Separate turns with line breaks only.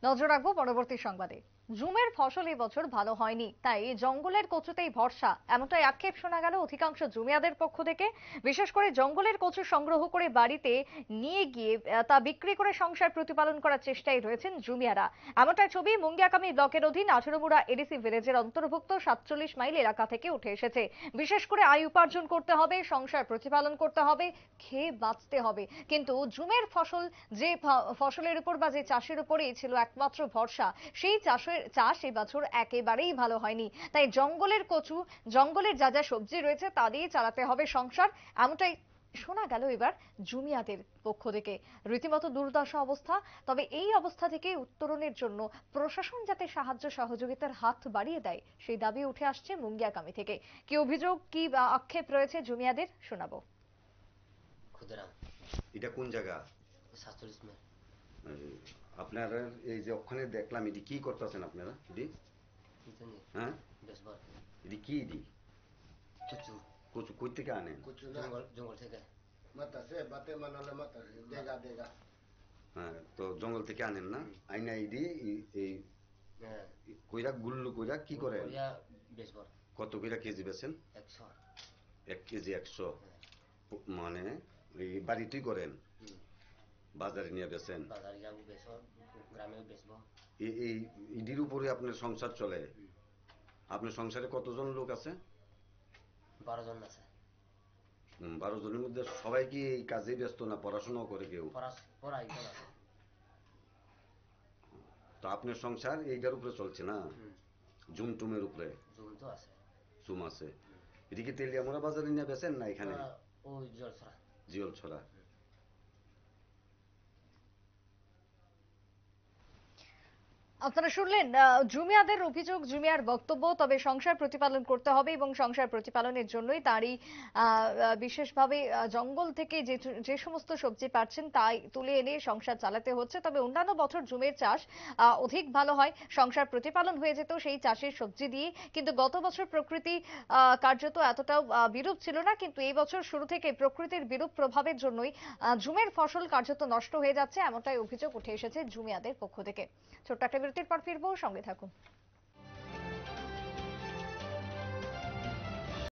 নজর রাখবো পরবর্তী সংবাদে। জুমের ফসল এবছর ভালো হয়নি, তাই জঙ্গলের কচুতেই ভরসা, এমনটাই আক্ষেপ শোনা গেল অধিকাংশ জুমিয়াদের পক্ষ থেকে। বিশেষ করে জঙ্গলের কচু সংগ্রহ করে বাড়িতে নিয়ে গিয়ে তা বিক্রি করে সংসার প্রতিপালন করার চেষ্টায় রয়েছেন জুমিয়ারা। এমনটাই ছবি মুঙ্গিয়াকামি ব্লকের অধীন 18মুড়া এডিসি ভিলেজের অন্তর্ভুক্ত 47 মাইল এলাকা থেকে উঠে এসেছে। বিশেষ করে আয় উপার্জন করতে হবে, সংসার প্রতিপালন করতে হবে, খেয়ে বাঁচতে হবে, কিন্তু জুমের ফসল যে ফসলের উপর বা যে চাষের উপরেই ছিল একমাত্র ভরসা, সেই চাষ এবছর একেবারেই ভালো হয়নি। তাই জঙ্গলের কচু, জঙ্গলের যা যা সবজি রয়েছে তা দিয়ে চালাতে হবে সংসার, এমনটাই শোনা গেল এবার জুমিয়াদের পক্ষ থেকে। রীতিমতো দুর্দশা অবস্থা। তবে এই অবস্থা থেকে উত্তরণের জন্য প্রশাসন যাতে সাহায্য সহযোগিতার হাত বাড়িয়ে দেয়, সেই দাবি উঠে আসছে মুঙ্গিয়াকামি থেকে। কি অভিযোগ, কি আক্ষেপ রয়েছে জুমিয়াদের, শোনাবো।
এটা কোন জায়গা? আপনারা এই যে ওখানে দেখলাম, এটি কি করতেছেন আপনারা? এটি হ্যাঁ, এটি কি? এটি কচু। কচু কই থেকে আনেন? জঙ্গল থেকে। হ্যাঁ, তো জঙ্গল থেকে আনেন না? আইনা এটি এই কইরা গুল্লু কইরা কি করেন? কত কইরা কেজি বেচেন? 1 কেজি 100। মানে এই বাড়িতেই করেন, বাজারে নিয়ে বেচেন? এই ইডির উপরে আপনার সংসার চলে? আপনার সংসারে কতজন লোক আছে?
12 জন আছে।
12 জনের মধ্যে সবাই কি এই কাজে ব্যস্ত, না পড়াশোনাও করে কেউ? তো আপনার সংসার এইটার উপরে চলছে না? জুমটুমের উপরে? জুম আছে। এদিকে তেলিয়ামুড়া বাজারে নিয়ে বেচেন না এখানে? জিয়লছড়া।
আপনারা শুনলেন জুমিয়াদের অভিযোগ, জুমিয়ার বক্তব্য। তবে সংসার প্রতিপালন করতে হবে এবং সংসার প্রতিপালনের জন্যই তারই বিশেষভাবে জঙ্গল থেকে যে সমস্ত সবজি পাচ্ছেন তাই তুলে এনে সংসার চালাতে হচ্ছে। তবে অন্যান্য বছর জুমের চাষ অধিক ভালো হয়, সংসার প্রতিপালন হয়ে যেত সেই চাষের সবজি দিয়ে। কিন্তু গত বছর প্রকৃতি কার্যত এতটাও বিরূপ ছিল না, কিন্তু এই বছর শুরু থেকে প্রকৃতির বিরূপ প্রভাবের জন্যই জুমের ফসল কার্যত নষ্ট হয়ে যাচ্ছে, এমনটাই অভিযোগ উঠে এসেছে জুমিয়াদের পক্ষ থেকে। ছোট্ট একটা বিরতির পর ফিরবো, সঙ্গে থাকুন।